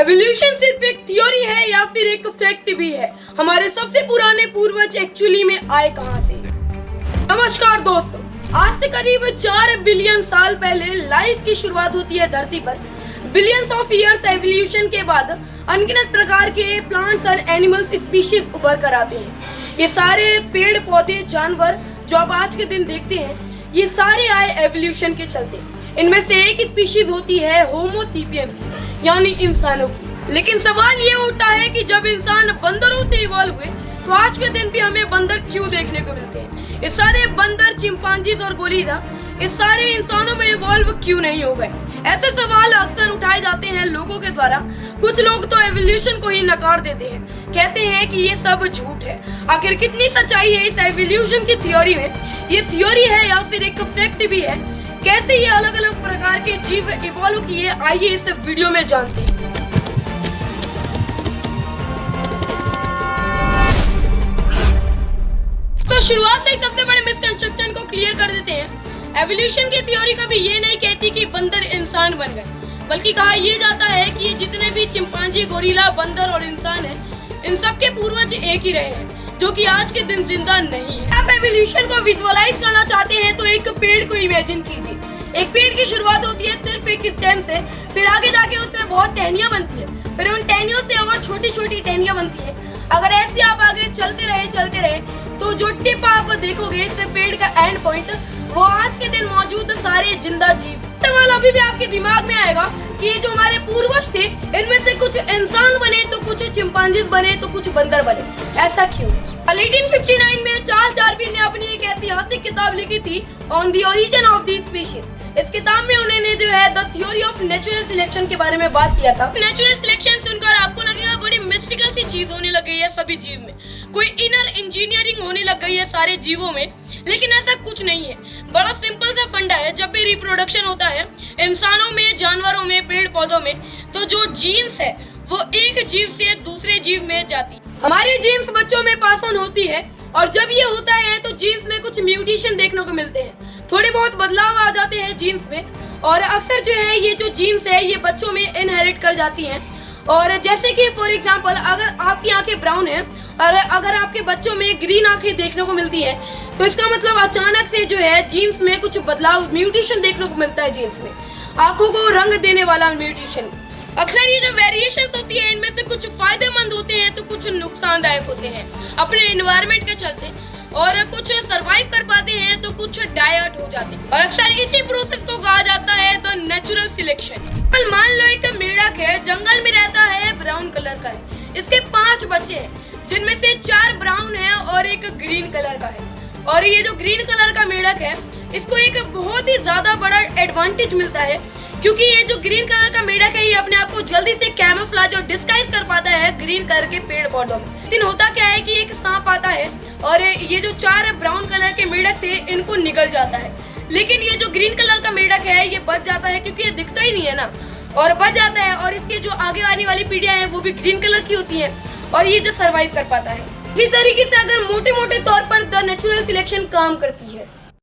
Evolution सिर्फ एक theory है या फिर एक फैक्ट भी है? हमारे सबसे पुराने पूर्वज एक्चुअली में आए कहां से? नमस्कार दोस्तों, आज से करीब 4 बिलियन साल पहले लाइफ की शुरुआत होती है धरती पर। बिलियंस ऑफ ईयर्स एवोल्यूशन के बाद अनगिनत प्रकार के प्लांट्स और एनिमल्स स्पीशीज उभर कर आते हैं। ये सारे पेड़ पौधे जानवर जो आप आज के दिन देखते हैं, ये सारे आए एवोल्यूशन के चलते। इनमें से एक स्पीशीज होती है होमो सेपियंस की, यानी इंसानों की। लेकिन सवाल ये उठता है कि जब इंसान बंदरों से इवॉल्व हुए तो आज के दिन भी हमें बंदर क्यों देखने को मिलते हैं? इस सारे बंदर, चिंपांजीज और गोरिल्ला इस सारे इंसानों में इवॉल्व क्यों नहीं हो गए? ऐसे सवाल अक्सर उठाए जाते हैं लोगों के द्वारा। कुछ लोग तो एवोल्यूशन को ही नकार देते हैं, कहते हैं कि ये सब झूठ है। आखिर कितनी सच्चाई है इस एवोल्यूशन की थ्योरी में? ये थ्योरी है या फिर एक फैक्ट भी है? कैसे ये अलग अलग प्रकार के जीव इवॉल्व किए, आइए इस वीडियो में जानते हैं। तो शुरुआत से सबसे बड़े मिसकंसेप्शन को क्लियर कर देते हैं। एवोल्यूशन की थ्योरी कभी ये नहीं कहती कि बंदर इंसान बन गए, बल्कि कहा यह जाता है कि ये जितने भी चिंपांजी, गोरिल्ला, बंदर और इंसान हैं, इन सब के पूर्वज एक ही रहे हैं, जो कि आज के दिन जिंदा नहीं है। आप एवोल्यूशन को विजुअलाइज करना चाहते हैं तो एक पेड़ को इमेजिन कीजिए। एक पेड़ की शुरुआत होती है सिर्फ एक स्टेम से, फिर आगे जाके उसमें बहुत टहनियां बनती है, फिर उन टहनियों से और छोटी छोटी टहनियां बनती है। अगर ऐसे आप आगे चलते रहे तो जो टिप आप देखोगे इस पेड़ का एंड पॉइंट, वो आज के दिन मौजूद सारे जिंदा जीव। सवाल अभी भी आपके दिमाग में आएगा कि ये जो हमारे पूर्वज थे, इनमें से कुछ इंसान बने तो कुछ चिंपांजीज बने तो कुछ बंदर बने, ऐसा क्यों? 1859 में चार्ल्स डार्विन ने अपनी एक ऐतिहासिक किताब लिखी थी on the origin of the species. इस किताब में उन्होंने जो है the theory of natural selection के बारे में बात किया था। नेचुरल सिलेक्शन सुनकर आपको लगेगा बड़ी मिस्टिकल सी चीज होने लग गई है सभी जीव में, कोई इनर इंजीनियरिंग होने लग गई है सारे जीवों में, लेकिन ऐसा कुछ नहीं है। बड़ा सिंपल सा फंडा है। जब भी रिप्रोडक्शन होता है इंसानों में, जानवरों में, पेड़ पौधों में, तो जो जीन्स है वो एक जीव से दूसरे जीव में जाती है। हमारी जीन्स बच्चों में पास ऑन होती है और जब ये होता है तो जीन्स में कुछ म्यूटेशन देखने को मिलते हैं, थोड़े बहुत बदलाव आ जाते हैं जीन्स में, और अक्सर जो है ये जो जीन्स है ये बच्चों में इनहेरिट कर जाती हैं। और जैसे कि फॉर एग्जांपल, अगर आपकी आंखें ब्राउन है और अगर आपके बच्चों में ग्रीन आंखें देखने को मिलती है, तो इसका मतलब अचानक से जो है जीन्स में कुछ बदलाव, म्यूटेशन देखने को मिलता है जीन्स में, आंखों को रंग देने वाला म्यूटेशन। अक्सर ये जो वेरिएशंस होती है इनमें से कुछ फायदेमंद होते हैं तो कुछ नुकसानदायक होते हैं अपने एनवायरनमेंट के चलते, और कुछ सरवाइव कर पाते हैं तो कुछ डायट हो जाते हैं। और अक्सर इसी प्रोसेस को कहा जाता है द नेचुरल सिलेक्शन। मान लो एक मेढक है, जंगल में रहता है, ब्राउन कलर का है, इसके 5 बच्चे हैं जिनमें से 4 ब्राउन है और एक ग्रीन कलर का है। और ये जो ग्रीन कलर का मेढक है इसको एक बहुत ही ज्यादा बड़ा एडवांटेज मिलता है, क्योंकि ये जो ग्रीन कलर का मेढक है ये अपने आप को जल्दी से कैमोफ्लेज और डिस्गाइज कर पाता है ग्रीन कलर के पेड़ पौधों में। लेकिन होता क्या है कि एक सांप आता है और ये जो 4 ब्राउन कलर के मेढक थे इनको निगल जाता है, लेकिन ये जो ग्रीन कलर का मेढक है ये बच जाता है क्योंकि ये दिखता ही नहीं है ना, और बच जाता है। और इसके जो आगे आने वाली पीढ़ियां हैं वो भी ग्रीन कलर की होती है और ये जो सर्वाइव कर पाता है। इसी तरीके से अगर मोटे मोटे तौर पर द नेचुरल सिलेक्शन काम करती है।